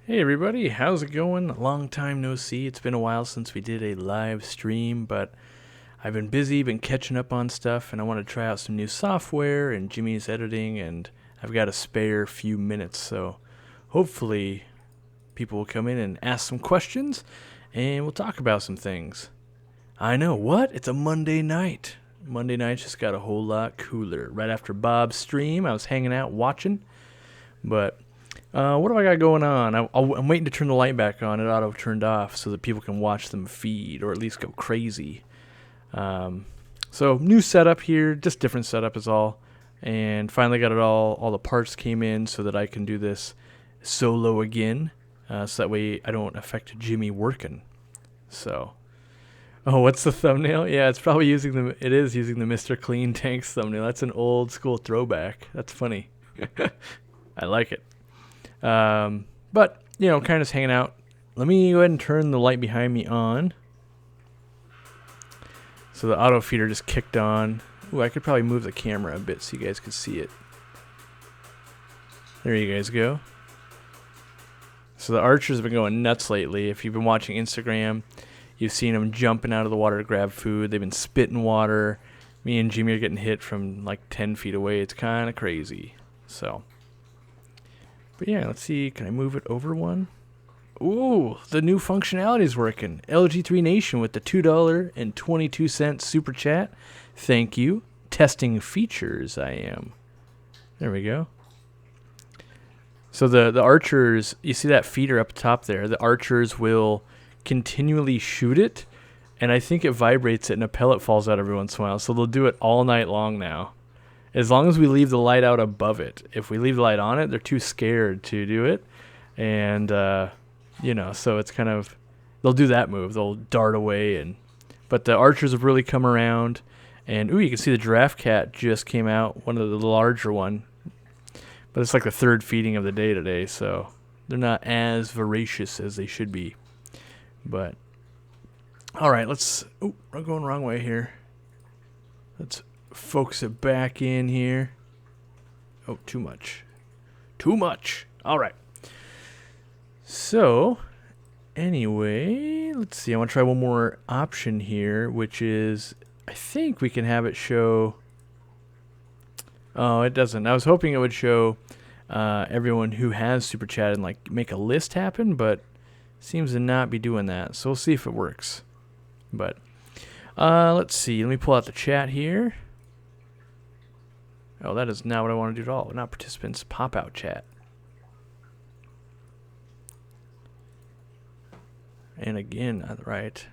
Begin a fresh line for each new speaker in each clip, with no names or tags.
Hey everybody, how's it going? Long time no see. It's been a while since we did a live stream, but I've been busy, been catching up on stuff, and I want to try out some new software and Jimmy's editing, and I've got a spare few minutes, so hopefully people will come in and ask some questions, and we'll talk about some things. I know, what? It's a Monday night. Monday night just got a whole lot cooler. Right after Bob's stream, I was hanging out watching, but what do I got going on? I'm waiting to turn the light back on. It auto turned off so that people can watch them feed or at least go crazy. Um, so new setup here, just different setup is all. And finally got it all the parts came in so that I can do this solo again. So that way I don't affect Jimmy working. So, oh, what's the thumbnail? Yeah, it is using the Mr. Clean Tanks thumbnail. That's an old school throwback. That's funny. I like it. But, kind of just hanging out. Let me go ahead and turn the light behind me on. So the auto feeder just kicked on. Ooh, I could probably move the camera a bit so you guys could see it. There you guys go. So the archers have been going nuts lately. If you've been watching Instagram, you've seen them jumping out of the water to grab food. They've been spitting water. Me and Jimmy are getting hit from like 10 feet away. It's kind of crazy. So... But yeah, let's see. Can I move it over one? Ooh, the new functionality is working. LG3 Nation with the $2.22 super chat. Thank you. Testing features, I am. There we go. So the archers, you see that feeder up top there? The archers will continually shoot it, and I think it vibrates it and a pellet falls out every once in a while. So they'll do it all night long now. As long as we leave the light out above it. If we leave the light on it, they're too scared to do it. And, so it's kind of... They'll do that move. They'll dart away. But the archers have really come around. And, ooh, you can see the giraffe cat just came out. One of the larger one. But it's like the third feeding of the day today. So they're not as voracious as they should be. But, all right, let's... Ooh, I'm going the wrong way here. Let's... focus it back in here. Oh, too much. Too much. All right. So, anyway, let's see. I want to try one more option here, which is, I think we can have it show... Oh, it doesn't. I was hoping it would show everyone who has Super Chat and, make a list happen, but seems to not be doing that. So we'll see if it works. But, let's see. Let me pull out the chat here. Oh, that is not what I want to do at all. Not participants, pop-out chat. And again, right.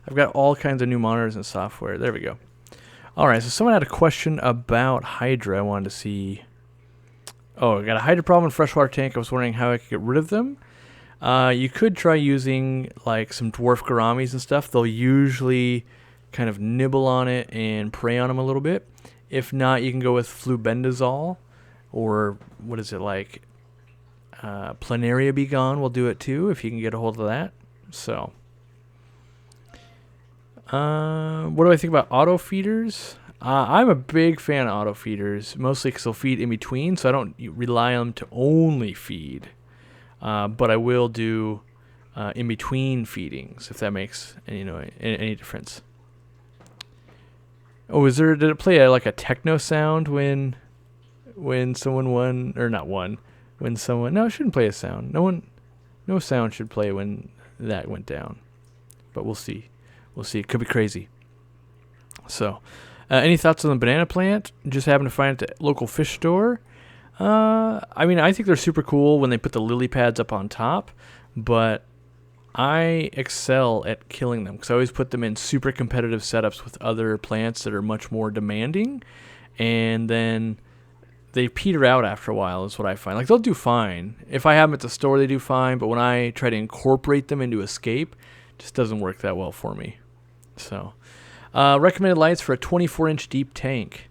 I've got all kinds of new monitors and software. There we go. All right, so someone had a question about Hydra I wanted to see. Oh, I got a Hydra problem in freshwater tank. I was wondering how I could get rid of them. You could try using, some dwarf gouramis and stuff. They'll usually kind of nibble on it and prey on them a little bit. If not, you can go with flubendazole, or what is it like? Planaria Be Gone will do it too, if you can get a hold of that. So, what do I think about auto feeders? I'm a big fan of auto feeders, mostly because they'll feed in between, so I don't rely on them to only feed. But I will do in between feedings, if that makes any difference. Oh, did it play a techno sound when someone won, or not won, when someone... No, it shouldn't play a sound. No sound should play when that went down. But we'll see. It could be crazy. So, any thoughts on the banana plant? Just happened to find it at the local fish store. I think they're super cool when they put the lily pads up on top, but I excel at killing them because I always put them in super competitive setups with other plants that are much more demanding, and then they peter out after a while is what I find. They'll do fine. If I have them at the store, they do fine, but when I try to incorporate them into Escape, it just doesn't work that well for me. So, recommended lights for a 24-inch deep tank.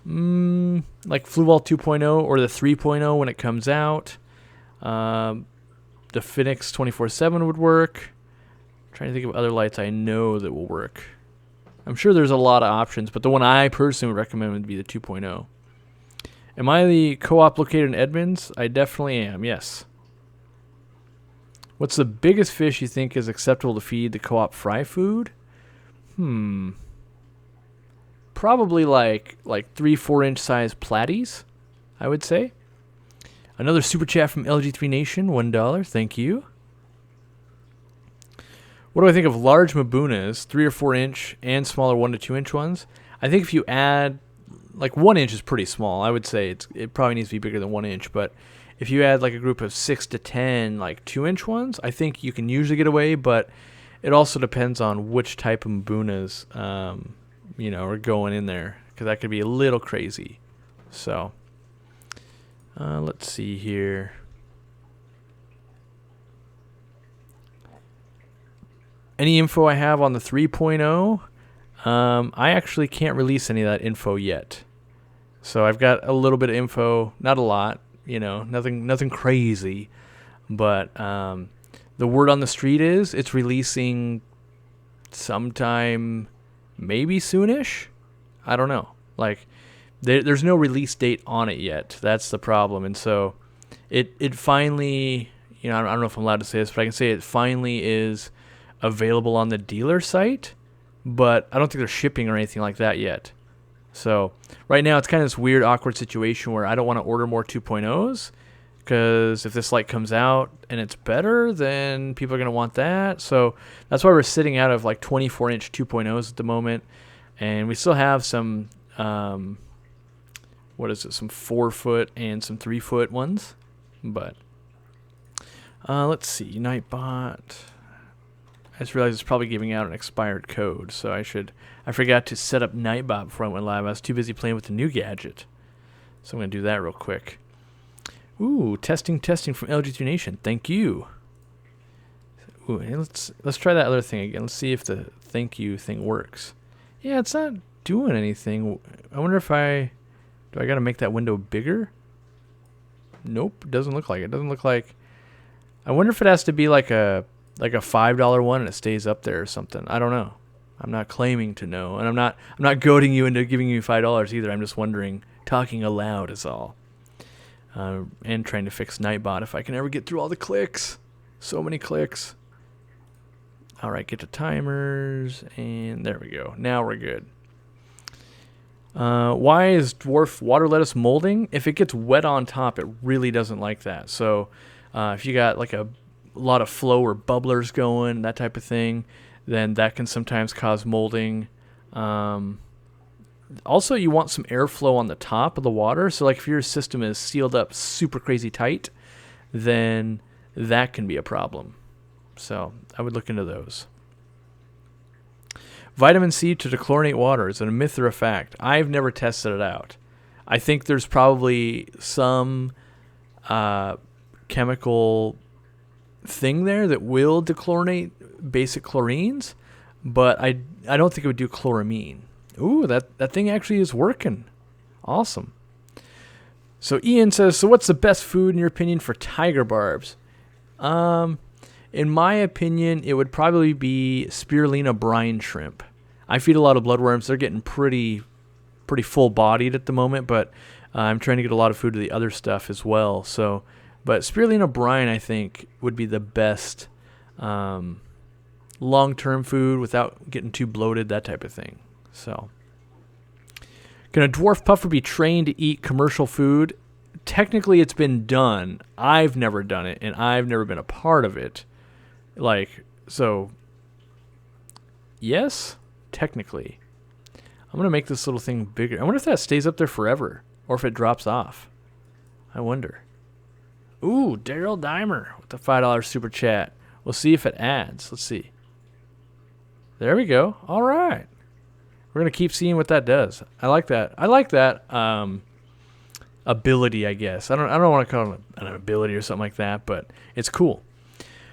Like Fluval 2.0 or the 3.0 when it comes out. The Phoenix 24/7 would work. I'm trying to think of other lights I know that will work. I'm sure there's a lot of options, but the one I personally would recommend would be the 2.0. Am I the co-op located in Edmonds? I definitely am, yes. What's the biggest fish you think is acceptable to feed the co-op fry food? Probably like 3-4 inch size platies, I would say. Another super chat from LG3 Nation, $1. Thank you. What do I think of large mabunas, 3 or 4 inch and smaller 1 to 2 inch ones? I think if you add, like 1 inch is pretty small. I would say it probably needs to be bigger than 1 inch, but if you add like a group of 6 to 10, like 2 inch ones, I think you can usually get away, but it also depends on which type of mabunas, are going in there, because that could be a little crazy. So, let's see here. Any info I have on the 3.0? I actually can't release any of that info yet. So I've got a little bit of info, not a lot, nothing crazy. But the word on the street is it's releasing sometime maybe soonish. I don't know. Like there's no release date on it yet. That's the problem. And so it finally, I don't know if I'm allowed to say this, but I can say it finally is available on the dealer site, but I don't think they're shipping or anything like that yet. So right now it's kind of this weird, awkward situation where I don't want to order more 2.0s, because if this light comes out and it's better, then people are going to want that. So that's why we're sitting out of like 24 inch 2.0s at the moment. And we still have some, some 4 foot and some 3 foot ones. But let's see, Nightbot. I just realized it's probably giving out an expired code, so I forgot to set up Nightbot before I went live. I was too busy playing with the new gadget. So I'm going to do that real quick. Ooh, testing from LG3 Nation. Thank you. Ooh, hey, let's try that other thing again. Let's see if the thank you thing works. Yeah, it's not doing anything. I wonder if do I got to make that window bigger? Nope, doesn't look like it. Doesn't look like. I wonder if it has to be like a $5 one and it stays up there or something. I don't know. I'm not claiming to know, and I'm not goading you into giving you $5 either. I'm just wondering, talking aloud is all. And trying to fix Nightbot if I can ever get through all the clicks. So many clicks. All right, get to timers, and there we go. Now we're good. Why is dwarf water lettuce molding? If it gets wet on top, it really doesn't like that. So if you got like a lot of flow or bubblers going, that type of thing, then that can sometimes cause molding. Also, you want some airflow on the top of the water. So like if your system is sealed up super crazy tight, then that can be a problem. So I would look into those. Vitamin C to dechlorinate water, is it a myth or a fact? I've never tested it out. I think there's probably some chemical thing there that will dechlorinate basic chlorines, but I don't think it would do chloramine. Ooh, that thing actually is working. Awesome. So Ian says, so what's the best food in your opinion for tiger barbs? In my opinion, it would probably be spirulina brine shrimp. I feed a lot of bloodworms. They're getting pretty full-bodied at the moment, but I'm trying to get a lot of food to the other stuff as well. So, but spirulina brine, I think, would be the best long-term food without getting too bloated, that type of thing. So, can a dwarf puffer be trained to eat commercial food? Technically, it's been done. I've never done it, and I've never been a part of it. So, yes, technically. I'm going to make this little thing bigger. I wonder if that stays up there forever, or if it drops off. I wonder. Ooh, Daryl Dimer with the $5 super chat. We'll see if it adds. Let's see. There we go. All right. We're going to keep seeing what that does. I like that. Ability, I guess. I don't want to call it an ability or something like that, but it's cool.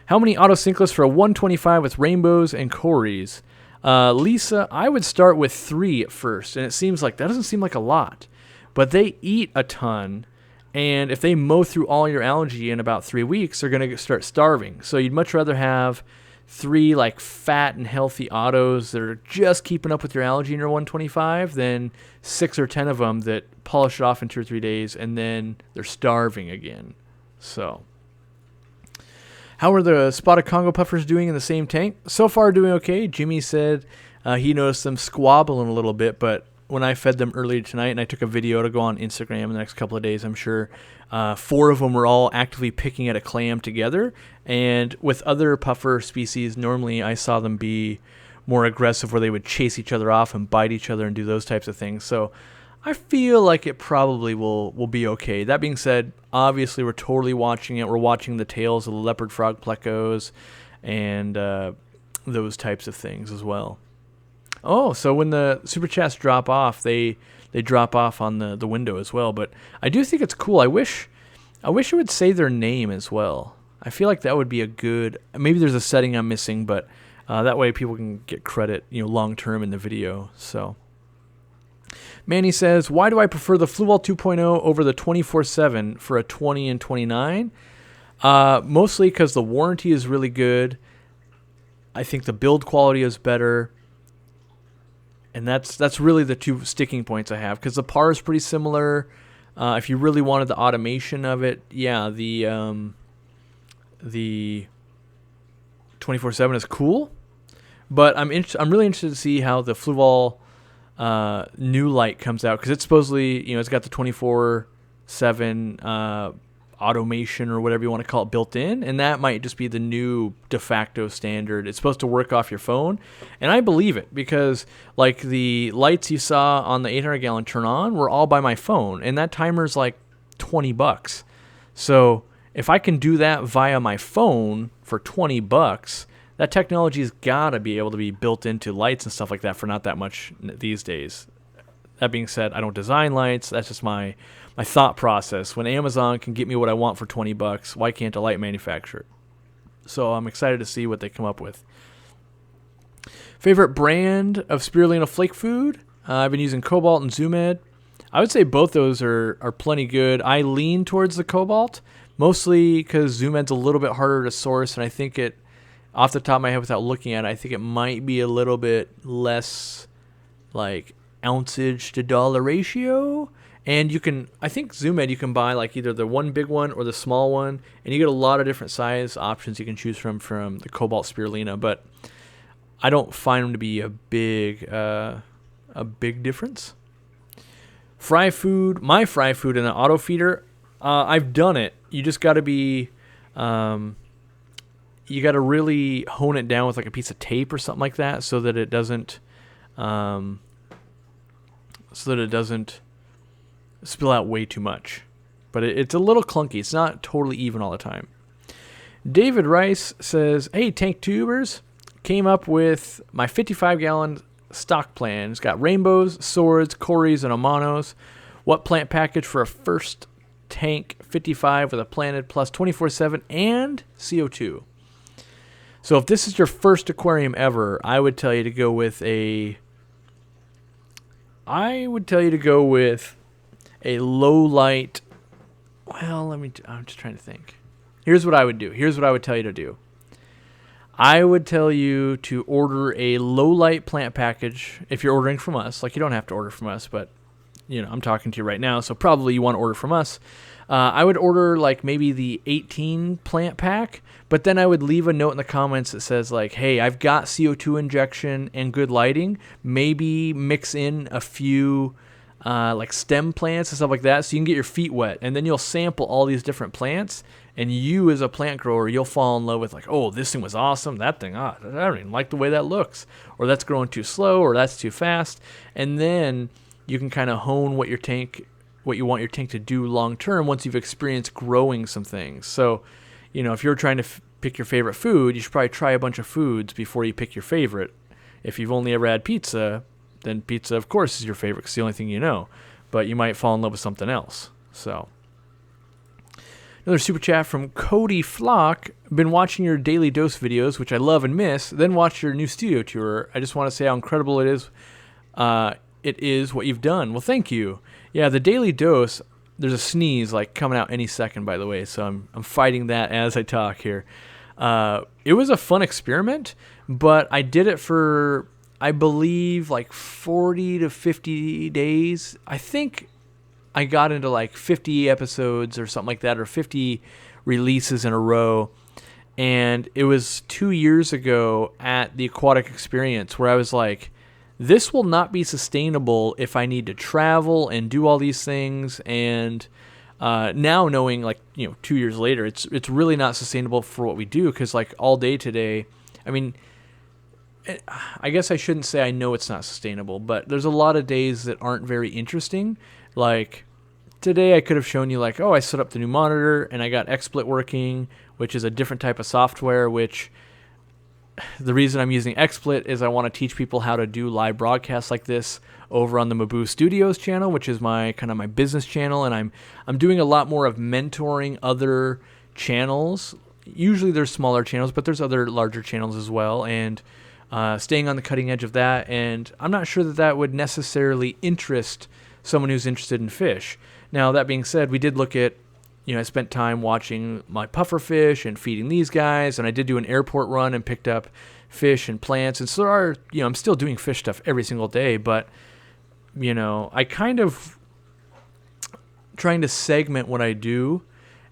How many autosynclists for a 125 with rainbows and cories? Lisa, I would start with 3 at first, and that doesn't seem like a lot, but they eat a ton, and if they mow through all your algae in about 3 weeks, they're going to start starving. So you'd much rather have 3 like fat and healthy autos that are just keeping up with your algae in your 125 than 6 or 10 of them that polish it off in 2 or 3 days and then they're starving again. So, How are the spotted Congo puffers doing in the same tank? So far doing okay. Jimmy said he noticed them squabbling a little bit, but when I fed them earlier tonight, and I took a video to go on Instagram in the next couple of days, I'm sure 4 of them were all actively picking at a clam together. And with other puffer species, normally I saw them be more aggressive where they would chase each other off and bite each other and do those types of things. So I feel like it probably will be okay. That being said, obviously we're totally watching it. We're watching the tails of the leopard frog plecos and those types of things as well. Oh, so when the super chats drop off, they drop off on the window as well. But I do think it's cool. I wish it would say their name as well. I feel like that would be a good. Maybe there's a setting I'm missing, but that way people can get credit, long term in the video. So Manny says, why do I prefer the Fluval 2.0 over the 24/7 for a 20 and 29? Mostly because the warranty is really good. I think the build quality is better. And that's really the 2 sticking points I have, because the PAR is pretty similar. If you really wanted the automation of it, yeah, the 24/7 is cool. But I'm really interested to see how the Fluval new light comes out, because it's supposedly, it's got the 24/7 automation or whatever you want to call it built in, and that might just be the new de facto standard. It's supposed to work off your phone, and I believe it, because like the lights you saw on the 800 gallon turn on were all by my phone, and that timer's like $20. So if I can do that via my phone for $20, that technology's got to be able to be built into lights and stuff like that for not that much these days. That being said, I don't design lights. That's just my thought process. When Amazon can get me what I want for $20, why can't a light manufacturer it? So I'm excited to see what they come up with. Favorite brand of spirulina flake food? I've been using Cobalt and Zoomed. I would say both those are plenty good. I lean towards the Cobalt, mostly because Zoomed's a little bit harder to source, and I think it, off the top of my head without looking at it, I think it might be a little bit less like ounceage to dollar ratio. And I think Zoomed, you can buy like either the one big one or the small one, and you get a lot of different size options you can choose from the Cobalt spirulina. But I don't find them to be a big difference. Fry food, my fry food in an auto feeder, I've done it. You just got to be, you got to really hone it down with like a piece of tape or something like that, so that it doesn't spill out way too much. But it's a little clunky. It's not totally even all the time. David Rice says, hey, tank tubers, came up with my 55-gallon stock plan. It's got rainbows, swords, cories, and omanos. What plant package for a first tank 55 with a planted plus 24/7 and CO2? So if this is your first aquarium ever, I would tell you to go with a low light. Well, I'm just trying to think. Here's what I would do. Here's what I would tell you to do. I would tell you to order a low light plant package if you're ordering from us. Like, you don't have to order from us, but I'm talking to you right now, so probably you want to order from us. I would order like maybe the 18 plant pack, but then I would leave a note in the comments that says like, hey, I've got CO2 injection and good lighting. Maybe mix in a few like stem plants and stuff like that, so you can get your feet wet, and then you'll sample all these different plants, and you as a plant grower, you'll fall in love with like, oh, this thing was awesome, that thing, I don't even like the way that looks, or that's growing too slow, or that's too fast. And then you can kind of hone what you want your tank to do long term once you've experienced growing some things. So, if you're trying to pick your favorite food, you should probably try a bunch of foods before you pick your favorite. If you've only ever had pizza, then pizza, of course, is your favorite because it's the only thing you know. But you might fall in love with something else. So, another super chat from Cody Flock. Been watching your daily dose videos, which I love and miss. Then watch your new studio tour. I just want to say how incredible it is. It is what you've done. Well, thank you. Yeah, the daily dose. There's a sneeze like coming out any second, by the way. So I'm fighting that as I talk here. It was a fun experiment, but I did it for, I believe, like 40 to 50 days. I think I got into like 50 episodes or something like that, or 50 releases in a row. And it was 2 years ago at the Aquatic Experience where I was like, this will not be sustainable if I need to travel and do all these things. And now knowing, like, 2 years later, it's really not sustainable for what we do, because like all day today, I mean, I guess I shouldn't say I know it's not sustainable, but there's a lot of days that aren't very interesting. Like today I could have shown you, like, oh, I set up the new monitor and I got XSplit working, which is a different type of software, which the reason I'm using XSplit is I want to teach people how to do live broadcasts like this over on the Maboo Studios channel, which is my kind of my business channel, and I'm doing a lot more of mentoring other channels. Usually there's smaller channels, but there's other larger channels as well, and staying on the cutting edge of that. And I'm not sure that that would necessarily interest someone who's interested in fish. Now, that being said, we did look at, I spent time watching my puffer fish and feeding these guys, and I did do an airport run and picked up fish and plants. And so there are, I'm still doing fish stuff every single day, but, I kind of trying to segment what I do.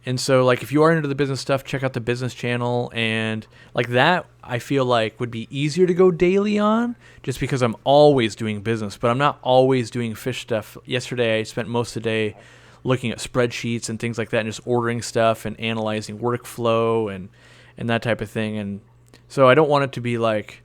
And so, like, if you are into the business stuff, check out the business channel. And like that, I feel like would be easier to go daily on, just because I'm always doing business, but I'm not always doing fish stuff. Yesterday, I spent most of the day looking at spreadsheets and things like that, and just ordering stuff and analyzing workflow and that type of thing. And so I don't want it to be like,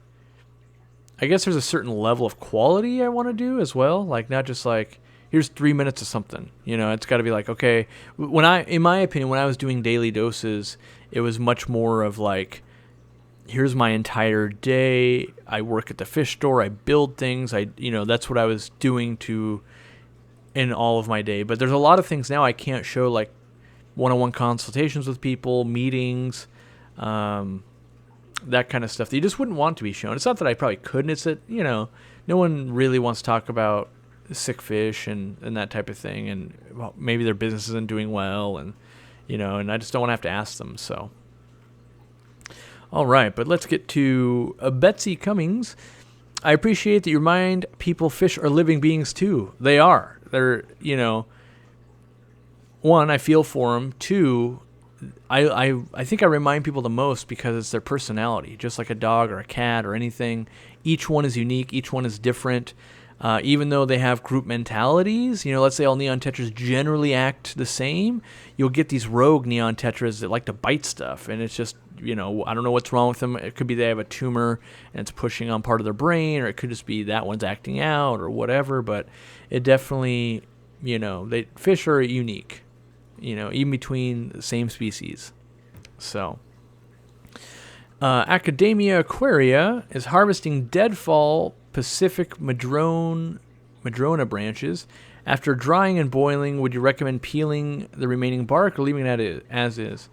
I guess there's a certain level of quality I want to do as well. Like, not just like, here's 3 minutes of something. It's got to be like, okay, in my opinion, when I was doing daily doses, it was much more of like, here's my entire day. I work at the fish store. I build things. That's what I was doing in all of my day. But there's a lot of things now I can't show, like one-on-one consultations with people, meetings, that kind of stuff that you just wouldn't want to be shown. It's not that I probably couldn't. It's that, no one really wants to talk about sick fish and that type of thing. And well, maybe their business isn't doing well, and, and I just don't want to have to ask them. So, all right, but let's get to Betsy Cummings. I appreciate that you remind people fish are living beings too. They are. They're, one, I feel for them. Two, I think I remind people the most because it's their personality, just like a dog or a cat or anything. Each one is unique. Each one is different. Even though they have group mentalities, let's say all neon tetras generally act the same, you'll get these rogue neon tetras that like to bite stuff, and it's just, I don't know what's wrong with them. It could be they have a tumor and it's pushing on part of their brain, or it could just be that one's acting out or whatever, but it definitely, fish are unique, even between the same species. So, Academia Aquaria is harvesting deadfall Pacific Madrona branches. After drying and boiling, would you recommend peeling the remaining bark or leaving it as is?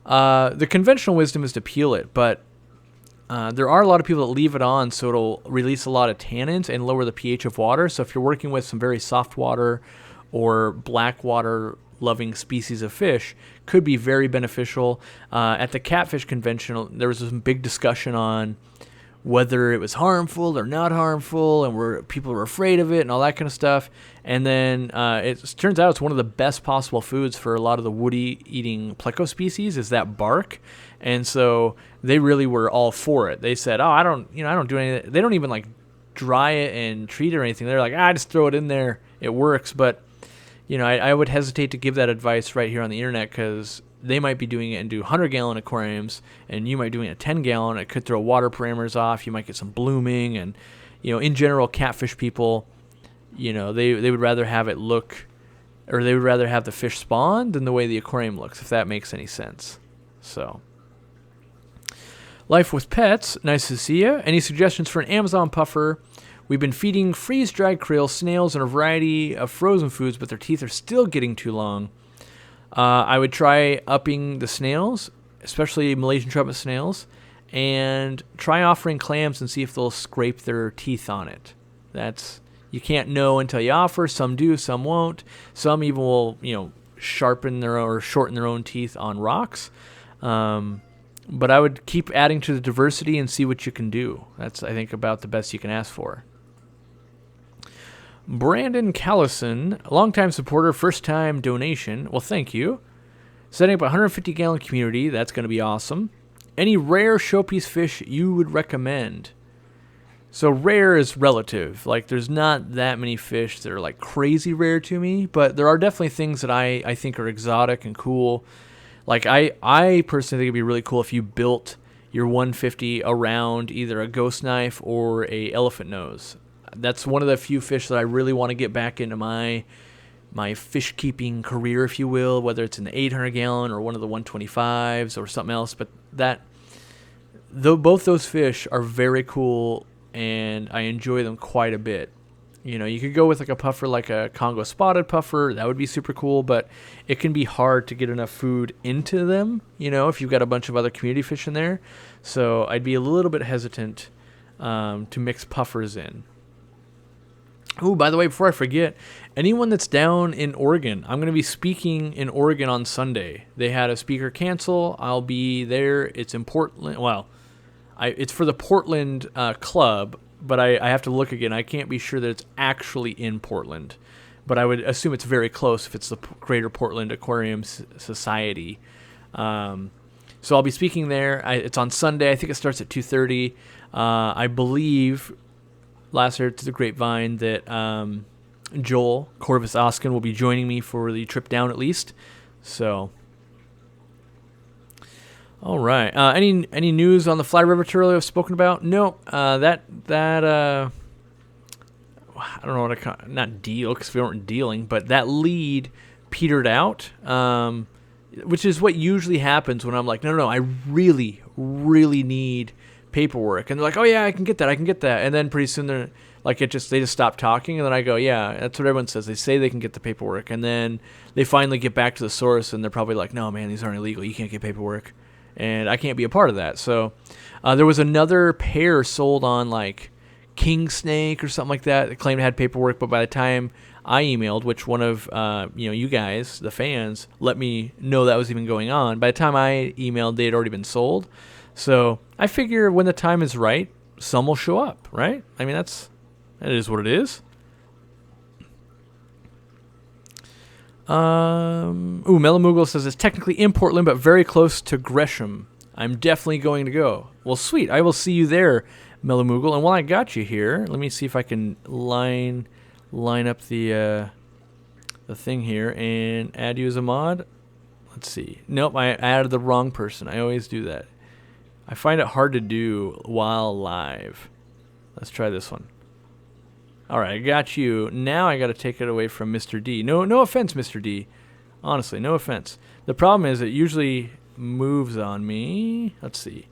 The conventional wisdom is to peel it, but there are a lot of people that leave it on so it'll release a lot of tannins and lower the pH of water. So if you're working with some very soft water or black water loving species of fish, could be very beneficial. At the catfish convention, there was some big discussion on whether it was harmful or not harmful, and people were afraid of it and all that kind of stuff. And then it turns out it's one of the best possible foods for a lot of the woody eating pleco species is that bark. And so they really were all for it. They said, "Oh, I don't do anything." They don't even like dry it and treat it or anything. They're like, "I just throw it in there. It works." But I would hesitate to give that advice right here on the internet, because they might be doing it and do 100-gallon aquariums, and you might be doing a 10-gallon. It could throw water parameters off. You might get some blooming, and in general, catfish people, they would rather have it look, or they would rather have the fish spawn than the way the aquarium looks, if that makes any sense. So, Life with Pets, nice to see you. Any suggestions for an Amazon puffer? We've been feeding freeze-dried krill, snails, and a variety of frozen foods, but their teeth are still getting too long. I would try upping the snails, especially Malaysian trumpet snails, and try offering clams and see if they'll scrape their teeth on it. You can't know until you offer. Some do, some won't. Some even will, shorten their own teeth on rocks. But I would keep adding to the diversity and see what you can do. That's, I think, about the best you can ask for. Brandon Callison, longtime supporter, first-time donation. Well, thank you. Setting up a 150-gallon community. That's going to be awesome. Any rare showpiece fish you would recommend? So rare is relative. Like, there's not that many fish that are like crazy rare to me, but there are definitely things that I think are exotic and cool. Like, I personally think it'd be really cool if you built your 150 around either a ghost knife or a elephant nose. That's one of the few fish that I really want to get back into my fish keeping career, if you will, whether it's in the 800 gallon or one of the 125s or something else. But both those fish are very cool, and I enjoy them quite a bit. You know, you could go with like a puffer, like a Congo spotted puffer. That would be super cool, but it can be hard to get enough food into them, you know, if you've got a bunch of other community fish in there. So I'd be a little bit hesitant to mix puffers in. Oh, by the way, before I forget, anyone that's down in Oregon, I'm going to be speaking in Oregon on Sunday. They had a speaker cancel. I'll be there. It's in Portland. Well, it's for the Portland club, but I have to look again. I can't be sure that it's actually in Portland, but I would assume it's very close if it's the Greater Portland Aquarium Society. So I'll be speaking there. It's on Sunday. I think it starts at 2:30. I believe, last year to the grapevine, that Joel Corvus Oskin will be joining me for the trip down at least. So, all right. Any news on the Fly River turtle I've spoken about? No. I don't know what I call it. Not deal, because we weren't dealing, but that lead petered out, which is what usually happens when I'm like, no, I really, really need paperwork. And they're like, oh yeah, I can get that. And then pretty soon they're like, they just stop talking. And then I go, yeah, that's what everyone says. They say they can get the paperwork. And then they finally get back to the source, and they're probably like, no, man, these aren't illegal. You can't get paperwork. And I can't be a part of that. So there was another pair sold on like King Snake or something like that claimed it had paperwork, but by the time I emailed, which one of you guys, the fans, let me know that was even going on, by the time I emailed, they had already been sold. So I figure when the time is right, some will show up, right? I mean, that is what it is. Melamugle says it's technically in Portland, but very close to Gresham. I'm definitely going to go. Well, sweet. I will see you there, Melamugle. And while I got you here, let me see if I can line up the thing here and add you as a mod. Let's see. Nope, I added the wrong person. I always do that. I find it hard to do while live. Let's try this one. All right, I got you. Now I got to take it away from Mr. D. No offense, Mr. D. Honestly, no offense. The problem is it usually moves on me. Let's see.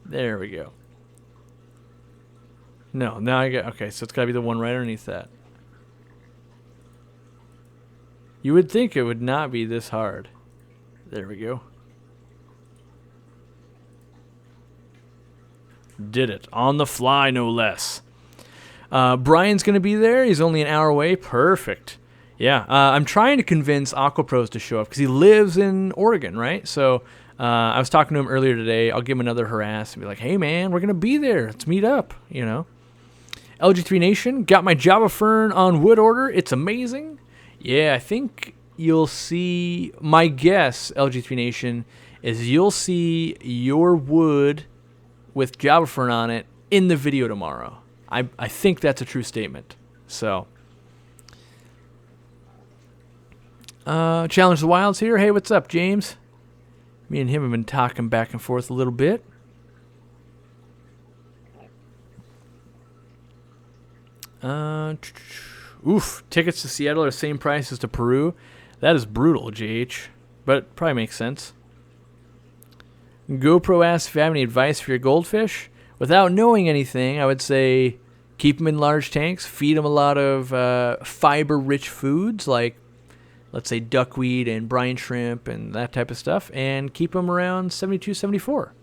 There we go. No, now I got... Okay, so it's got to be the one right underneath that. You would think it would not be this hard. There we go. Did it. On the fly, no less. Brian's going to be there. He's only an hour away. Perfect. Yeah. I'm trying to convince Aquapros to show up because he lives in Oregon, right? So I was talking to him earlier today. I'll give him another harass and be like, hey, man, we're going to be there. Let's meet up, you know. LG3 Nation, got my Java Fern on wood order. It's amazing. Yeah, I think you'll see, my guess, LG3 Nation, is you'll see your wood with Java Fern on it in the video tomorrow. I think that's a true statement. So, Challenge the Wilds here. Hey, what's up, James? Me and him have been talking back and forth a little bit. Tickets to Seattle are the same price as to Peru. That is brutal, JH. But probably makes sense. GoPro asks if you have any advice for your goldfish. Without knowing anything, I would say keep them in large tanks. Feed them a lot of fiber-rich foods like, let's say, duckweed and brine shrimp and that type of stuff. And keep them around 72, 74.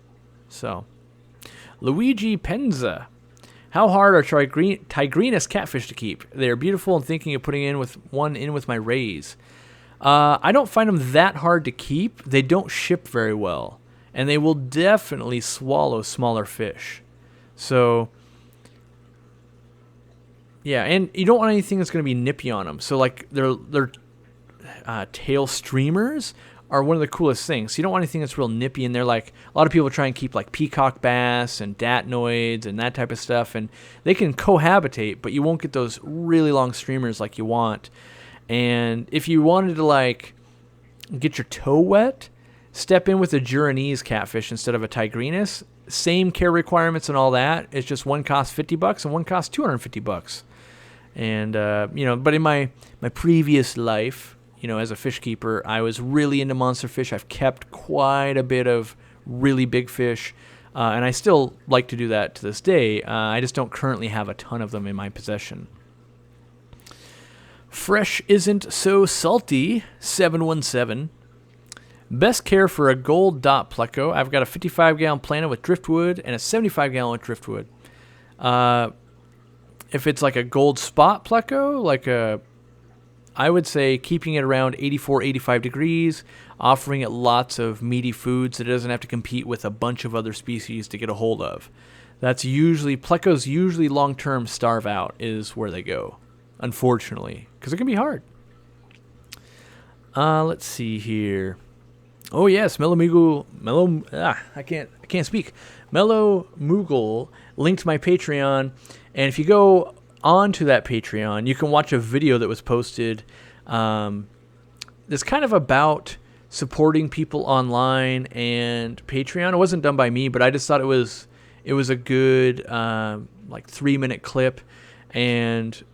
So, Luigi Penza. How hard are Tigrinus catfish to keep? They are beautiful and thinking of putting one in with my rays. I don't find them that hard to keep. They don't ship very well. And they will definitely swallow smaller fish. So, yeah, and you don't want anything that's going to be nippy on them. So, like, their tail streamers are one of the coolest things. So you don't want anything that's real nippy in there. Like a lot of people try and keep like peacock bass and datnoids and that type of stuff, and they can cohabitate, but you won't get those really long streamers like you want. And if you wanted to like get your toe wet, step in with a Juranese catfish instead of a Tigrinus. Same care requirements and all that. It's just one costs $50 and one costs $250. And but in my previous life, as a fish keeper, I was really into monster fish. I've kept quite a bit of really big fish, and I still like to do that to this day. I just don't currently have a ton of them in my possession. Fresh isn't so salty, 717. Best care for a gold dot pleco. I've got a 55-gallon planet with driftwood and a 75-gallon with driftwood. If it's like a gold spot pleco, I would say keeping it around 84, 85 degrees, offering it lots of meaty foods that it doesn't have to compete with a bunch of other species to get a hold of. That's usually, plecos usually long-term starve out is where they go, unfortunately, because it can be hard. Let's see here. Oh yes, I can't speak. Mellow Moogle linked my Patreon, and if you go onto that Patreon, you can watch a video that was posted. That's kind of about supporting people online and Patreon. It wasn't done by me, but I just thought it was a good 3-minute clip, and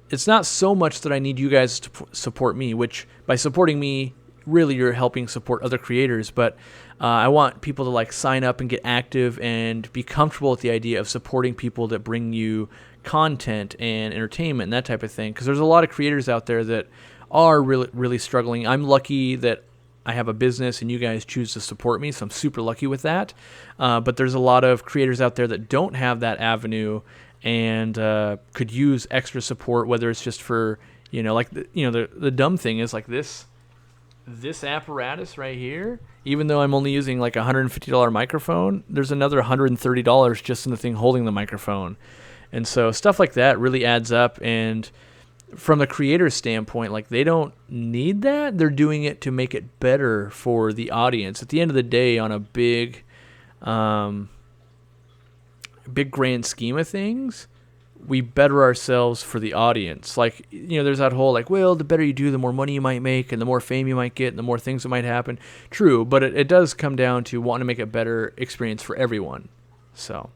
it's not so much that I need you guys to support me, which by supporting me, really you're helping support other creators, but I want people to sign up and get active and be comfortable with the idea of supporting people that bring you content and entertainment and that type of thing, because there's a lot of creators out there that are really, really struggling. I'm lucky that I have a business and you guys choose to support me, so I'm super lucky with that. But there's a lot of creators out there that don't have that avenue and could use extra support, whether it's just for, the dumb thing is this apparatus right here, even though I'm only using a $150 microphone, there's another $130 just in the thing holding the microphone. And so stuff like that really adds up. And from the creator's standpoint, they don't need that. They're doing it to make it better for the audience. At the end of the day, on a big grand scheme of things, we better ourselves for the audience. There's that whole the better you do, the more money you might make and the more fame you might get and the more things that might happen. True, but it does come down to wanting to make a better experience for everyone. So,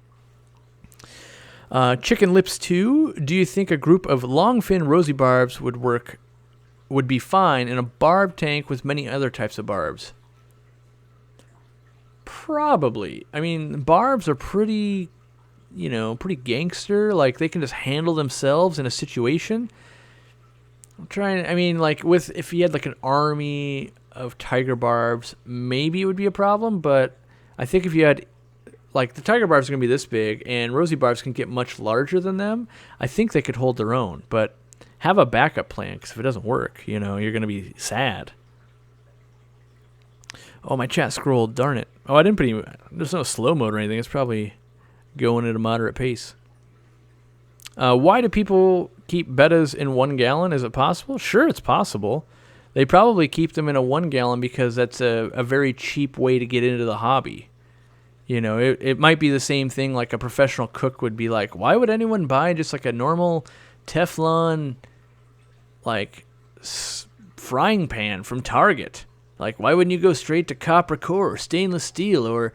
Chicken Lips 2, do you think a group of longfin rosy barbs would be fine in a barb tank with many other types of barbs? Probably. I mean, barbs are pretty gangster. They can just handle themselves in a situation. If you had an army of tiger barbs, maybe it would be a problem. But I think if you had, the tiger barbs are going to be this big, and rosy barbs can get much larger than them, I think they could hold their own. But have a backup plan, because if it doesn't work, you're going to be sad. Oh, my chat scrolled. Darn it. Oh, I didn't put any. There's no slow mode or anything. It's probably going at a moderate pace. Why do people keep bettas in 1 gallon? Is it possible? Sure, it's possible. They probably keep them in a 1 gallon because that's a very cheap way to get into the hobby. It might be the same thing a professional cook would be why would anyone buy just a normal Teflon frying pan from Target? Why wouldn't you go straight to copper core or stainless steel or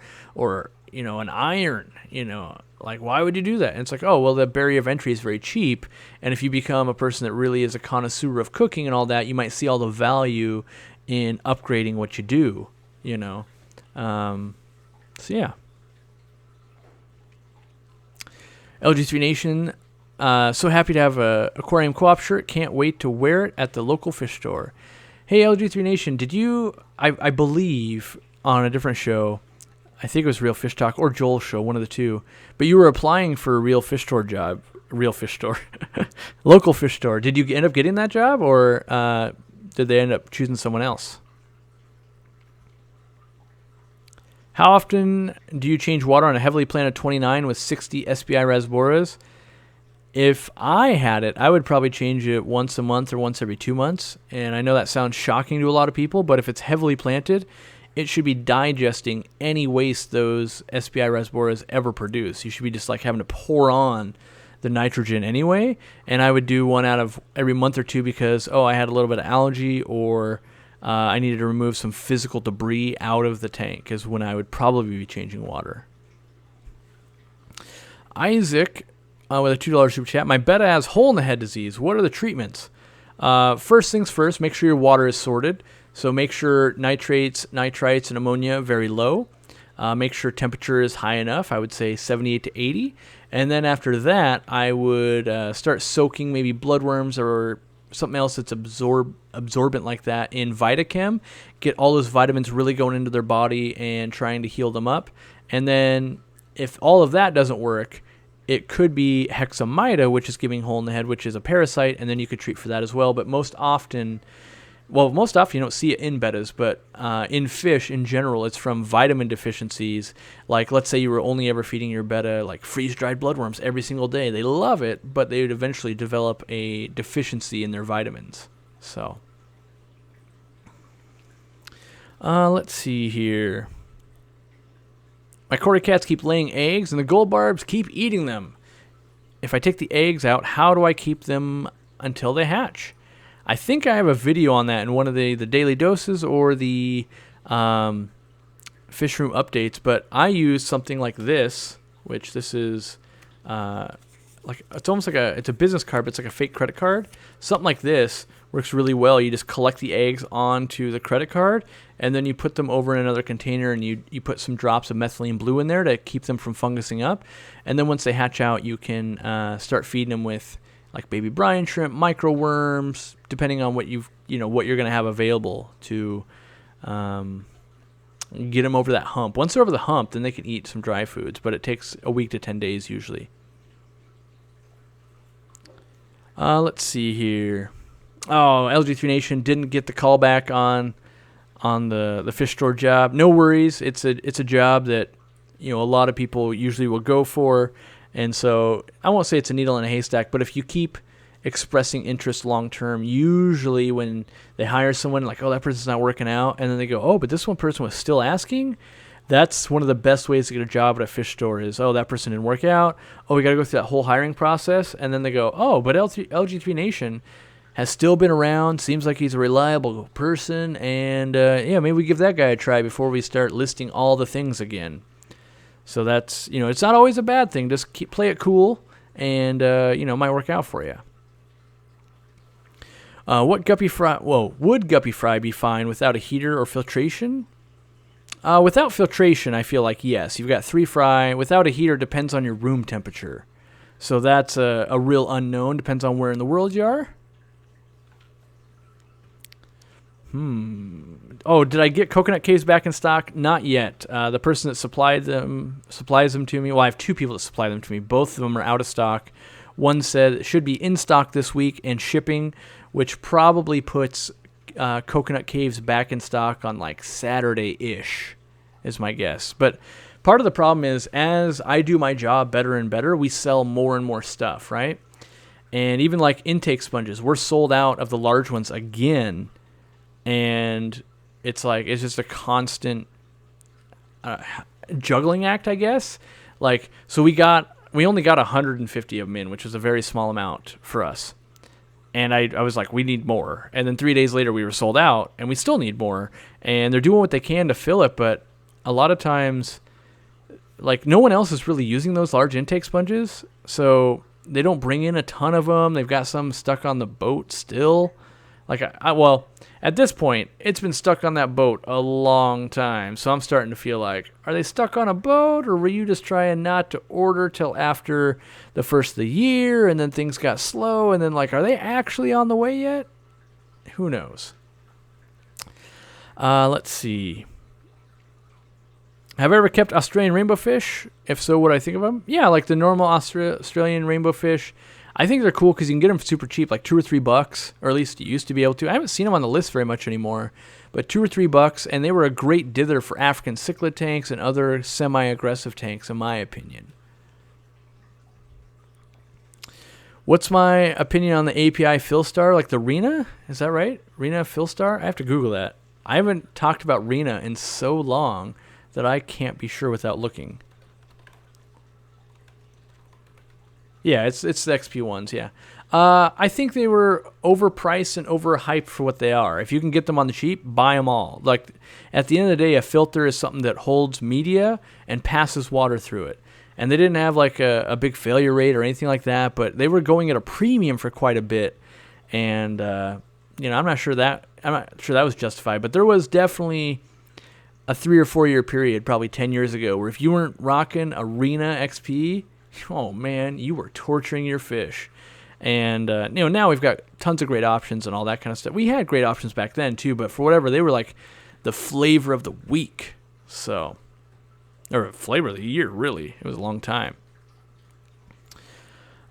an iron, why would you do that? And it's the barrier of entry is very cheap. And if you become a person that really is a connoisseur of cooking and all that, you might see all the value in upgrading what you do, So, yeah. LG3 Nation, so happy to have a Aquarium Co-op shirt. Can't wait to wear it at the local fish store. Hey, LG3 Nation, did you, I believe, on a different show, I think it was Real Fish Talk or Joel's show, one of the two. But you were applying for a Real Fish Store job. Real Fish Store. Local fish store. Did you end up getting that job, or did they end up choosing someone else? How often do you change water on a heavily planted 29 with 60 SBI rasboras? If I had it, I would probably change it once a month or once every 2 months. And I know that sounds shocking to a lot of people, but if it's heavily planted, it should be digesting any waste those SBI rasboras ever produce. You should be just like having to pour on the nitrogen anyway. And I would do one out of every month or two because, I had a little bit of algae, or I needed to remove some physical debris out of the tank is when I would probably be changing water. Isaac with a $2 super chat. My betta has hole in the head disease. What are the treatments? First things first, make sure your water is sorted. So make sure nitrates, nitrites, and ammonia very low. Make sure temperature is high enough. I would say 78 to 80. And then after that, I would start soaking maybe bloodworms or something else that's absorbent like that in Vitachem. Get all those vitamins really going into their body and trying to heal them up. And then if all of that doesn't work, it could be hexamida, which is giving hole in the head, which is a parasite, and then you could treat for that as well. But most often you don't see it in bettas, but in fish in general, it's from vitamin deficiencies. Like, let's say you were only ever feeding your betta like freeze-dried bloodworms every single day. They love it, but they would eventually develop a deficiency in their vitamins. So, let's see here. My Cory cats keep laying eggs, and the gold barbs keep eating them. If I take the eggs out, how do I keep them until they hatch? I think I have a video on that in one of the daily doses or the fish room updates, but I use something like this, which this is it's almost like it's a business card, but it's like a fake credit card. Something like this works really well. You just collect the eggs onto the credit card, and then you put them over in another container, and you put some drops of methylene blue in there to keep them from fungusing up. And then once they hatch out, you can start feeding them with like baby brine shrimp, micro worms, depending on what what you're going to have available to get them over that hump. Once they're over the hump, then they can eat some dry foods, but it takes a week to 10 days usually. Let's see here. Oh, LG3 Nation didn't get the call back on the fish store job. No worries. It's a job that a lot of people usually will go for. And so I won't say it's a needle in a haystack, but if you keep expressing interest long term, usually when they hire someone like, that person's not working out, and then they go, but this one person was still asking, that's one of the best ways to get a job at a fish store is, that person didn't work out. We got to go through that whole hiring process. And then they go, but LG3 Nation has still been around, seems like he's a reliable person, and maybe we give that guy a try before we start listing all the things again. So that's, it's not always a bad thing. Just play it cool, and, it might work out for you. Would guppy fry be fine without a heater or filtration? Without filtration, I feel like yes. You've got 3 fry. Without a heater, depends on your room temperature. So that's a real unknown. Depends on where in the world you are. Did I get coconut caves back in stock? Not yet. The person that supplies them to me. Well, I have 2 people that supply them to me. Both of them are out of stock. One said it should be in stock this week and shipping, which probably puts coconut caves back in stock on like Saturday-ish, is my guess. But part of the problem is as I do my job better and better, we sell more and more stuff, right? And even like intake sponges, we're sold out of the large ones again. And it's just a constant juggling act, I guess. Like, so we only got 150 of them in, which was a very small amount for us. And I was like, we need more. And then 3 days later, we were sold out, and we still need more. And they're doing what they can to fill it, but a lot of times, like, no one else is really using those large intake sponges, so they don't bring in a ton of them. They've got some stuck on the boat still. Like, at this point, it's been stuck on that boat a long time, so I'm starting to feel like, are they stuck on a boat, or were you just trying not to order till after the first of the year, and then things got slow, and then, like, are they actually on the way yet? Who knows? Let's see. Have I ever kept Australian rainbow fish? If so, what do I think of them? Yeah, like the normal Australian rainbow fish. I think they're cool because you can get them super cheap, like $2 or $3, or at least you used to be able to. I haven't seen them on the list very much anymore, but $2 or $3, and they were a great dither for African cichlid tanks and other semi-aggressive tanks, in my opinion. What's my opinion on the API Philstar, like the Rena? Is that right? Rena Philstar? I have to Google that. I haven't talked about Rena in so long that I can't be sure without looking. Yeah, it's the XP ones, yeah. I think they were overpriced and overhyped for what they are. If you can get them on the cheap, buy them all. Like, at the end of the day, a filter is something that holds media and passes water through it. And they didn't have like a big failure rate or anything like that, but they were going at a premium for quite a bit. And I'm not sure that was justified, but there was definitely a 3 or 4 year period, probably 10 years ago, where if you weren't rocking Arena XP, oh man, you were torturing your fish. And now we've got tons of great options and all that kind of stuff. We had great options back then too, but for whatever, they were like the flavor of the week. So, or flavor of the year, really. It was a long time.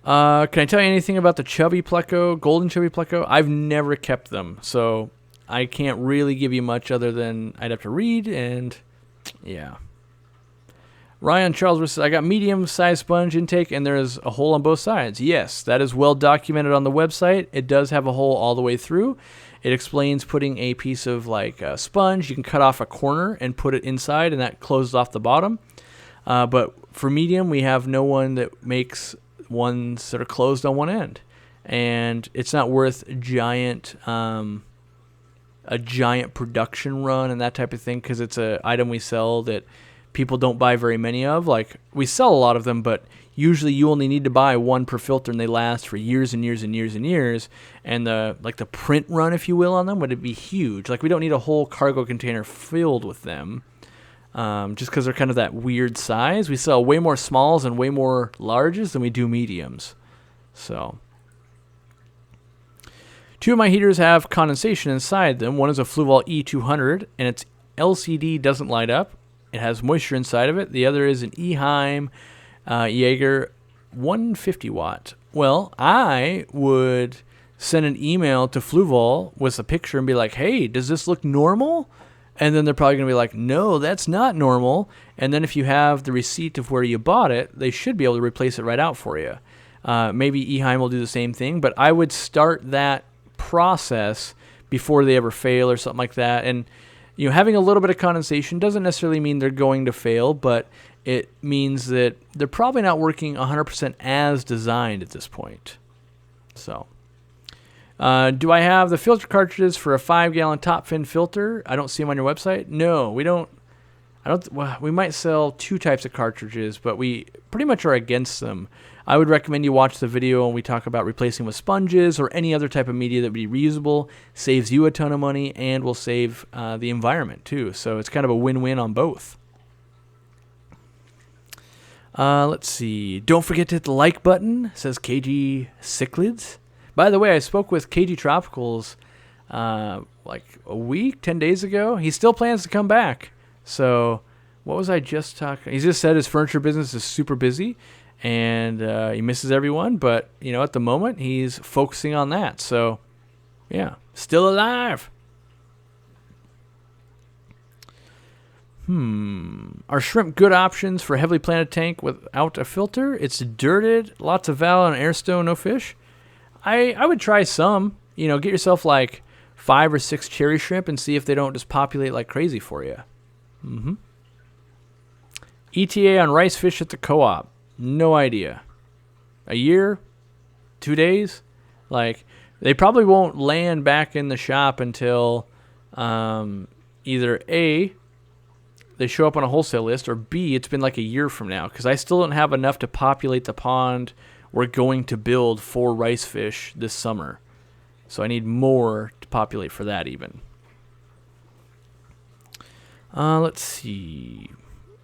Can I tell you anything about the chubby pleco, golden chubby pleco? I've never kept them, so I can't really give you much other than I'd have to read, and yeah. Ryan Charles says, I got medium-sized sponge intake, and there's a hole on both sides. Yes, that is well documented on the website. It does have a hole all the way through. It explains putting a piece of like sponge. You can cut off a corner and put it inside, and that closes off the bottom. But for medium, we have no one that makes ones that are closed on one end, and it's not worth a giant production run and that type of thing, because it's an item we sell that people don't buy very many of. Like, we sell a lot of them, but usually you only need to buy one per filter, and they last for years and years and years and years. And the print run, if you will, on them would be huge. Like, we don't need a whole cargo container filled with them, just because they're kind of that weird size. We sell way more smalls and way more larges than we do mediums. So, 2 of my heaters have condensation inside them. One is a Fluval E200, and its LCD doesn't light up. It has moisture inside of it. The other is an Eheim Jaeger 150 watt. Well, I would send an email to Fluval with a picture and be like, hey, does this look normal? And then they're probably going to be like, no, that's not normal. And then if you have the receipt of where you bought it, they should be able to replace it right out for you. Maybe Eheim will do the same thing, but I would start that process before they ever fail or something like that. And having a little bit of condensation doesn't necessarily mean they're going to fail, but it means that they're probably not working 100% as designed at this point. So, do I have the filter cartridges for a 5-gallon top fin filter? I don't see them on your website. No, we don't. Well, we might sell 2 types of cartridges, but we pretty much are against them. I would recommend you watch the video when we talk about replacing with sponges or any other type of media that would be reusable, saves you a ton of money, and will save the environment too. So it's kind of a win-win on both. Let's see. Don't forget to hit the like button, says KG Cichlids. By the way, I spoke with KG Tropicals like a week, 10 days ago. He still plans to come back. So what was I just talking? He just said his furniture business is super busy, and he misses everyone. But, at the moment, he's focusing on that. So, yeah, still alive. Are shrimp good options for a heavily planted tank without a filter? It's dirted, lots of valve and airstone, no fish. I would try some. Get yourself like 5 or 6 cherry shrimp and see if they don't just populate like crazy for you. ETA on rice fish at the co-op. No idea. A year? 2 days? Like, they probably won't land back in the shop until either A, they show up on a wholesale list, or B, it's been like a year from now, because I still don't have enough to populate the pond we're going to build for rice fish this summer. So I need more to populate for that even. Let's see.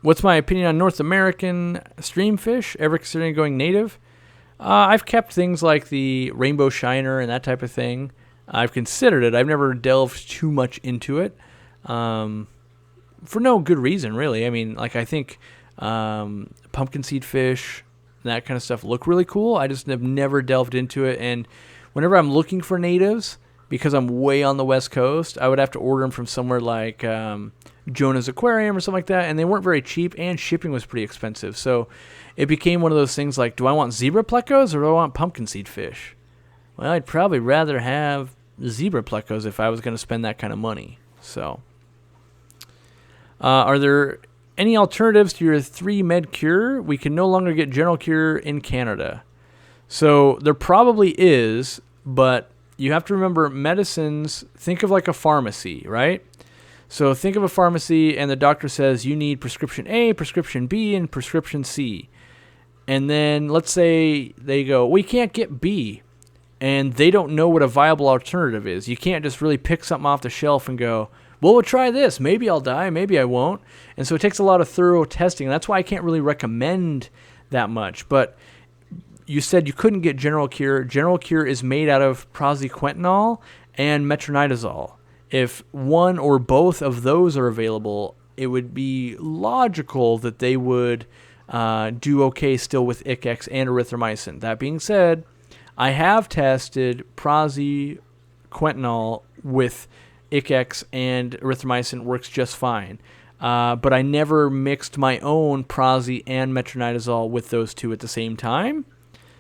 What's my opinion on North American streamfish? Ever considering going native? I've kept things like the rainbow shiner and that type of thing. I've considered it. I've never delved too much into it. For no good reason, really. I mean, like, I think pumpkin seed fish, that kind of stuff look really cool. I just have never delved into it. And whenever I'm looking for natives, because I'm way on the West Coast, I would have to order them from somewhere like Jonah's Aquarium or something like that, and they weren't very cheap, and shipping was pretty expensive. So it became one of those things like, do I want zebra plecos or do I want pumpkin seed fish? Well, I'd probably rather have zebra plecos if I was going to spend that kind of money. So, are there any alternatives to your 3 med cure? We can no longer get general cure in Canada. So there probably is, but you have to remember medicines, think of like a pharmacy, right? So think of a pharmacy and the doctor says you need prescription A, prescription B, and prescription C. And then let's say they go, we can't get B. And they don't know what a viable alternative is. You can't just really pick something off the shelf and go, well, we'll try this. Maybe I'll die. Maybe I won't. And so it takes a lot of thorough testing. And that's why I can't really recommend that much. But you said you couldn't get general cure. General cure is made out of praziquantel and metronidazole. If one or both of those are available, it would be logical that they would do okay still with ICX and erythromycin. That being said, I have tested praziquantel with ICX and erythromycin, works just fine. But I never mixed my own prazi and metronidazole with those two at the same time.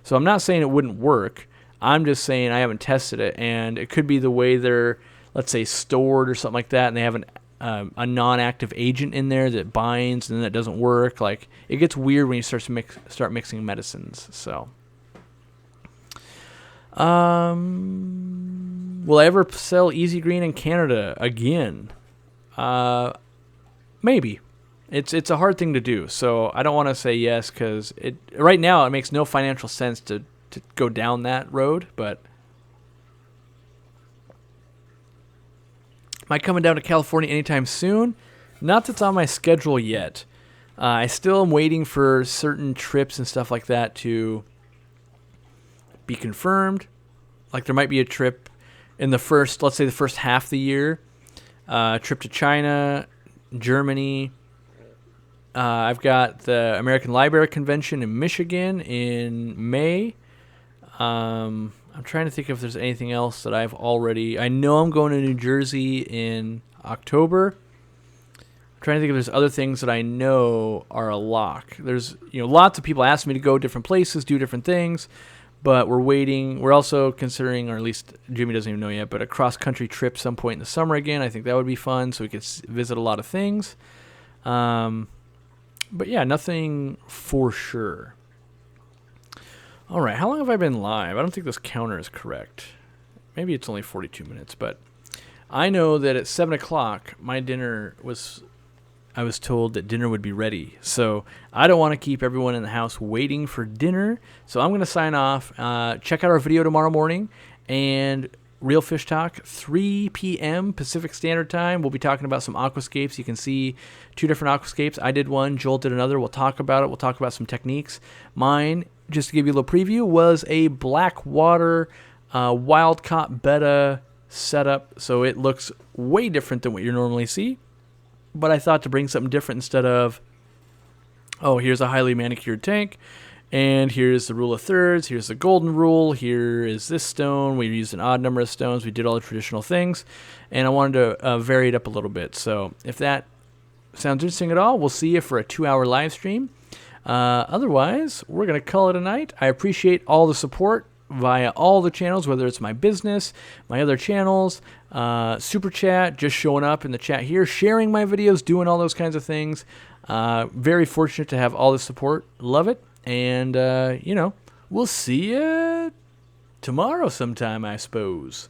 So I'm not saying it wouldn't work. I'm just saying I haven't tested it, and it could be the way they're, let's say, stored or something like that, and they have a non-active agent in there that binds, and then that doesn't work. Like, it gets weird when you start mixing medicines. So, will I ever sell Easy Green in Canada again? Maybe. It's a hard thing to do, so I don't want to say yes because right now it makes no financial sense to go down that road. But am I coming down to California anytime soon? Not that's on my schedule yet. I still am waiting for certain trips and stuff like that to be confirmed. Like there might be a trip in the first, let's say the first half of the year, trip to China, Germany. I've got the American Library Convention in Michigan in May. I'm trying to think if there's anything else that I know I'm going to New Jersey in October. I'm trying to think if there's other things that I know are a lock. There's, lots of people ask me to go different places, do different things, but we're waiting. We're also considering, or at least Jimmy doesn't even know yet, but a cross-country trip some point in the summer again. I think that would be fun, so we could visit a lot of things. But yeah, nothing for sure. All right, how long have I been live? I don't think this counter is correct. Maybe it's only 42 minutes, but I know that at 7 o'clock, I was told that dinner would be ready. So I don't want to keep everyone in the house waiting for dinner. So I'm going to sign off. Check out our video tomorrow morning. And Real Fish Talk, 3 p.m. Pacific Standard Time. We'll be talking about some aquascapes. You can see 2 different aquascapes. I did one. Joel did another. We'll talk about it. We'll talk about some techniques. Mine, just to give you a little preview, was a black water wild-caught betta setup. So it looks way different than what you normally see. But I thought to bring something different instead of, here's a highly manicured tank. And here's the rule of thirds. Here's the golden rule. Here is this stone. We used an odd number of stones. We did all the traditional things. And I wanted to vary it up a little bit. So if that sounds interesting at all, we'll see you for a 2-hour live stream. Otherwise, we're going to call it a night. I appreciate all the support via all the channels, whether it's my business, my other channels, Super Chat, just showing up in the chat here, sharing my videos, doing all those kinds of things. Very fortunate to have all the support. Love it. And, we'll see you tomorrow sometime, I suppose.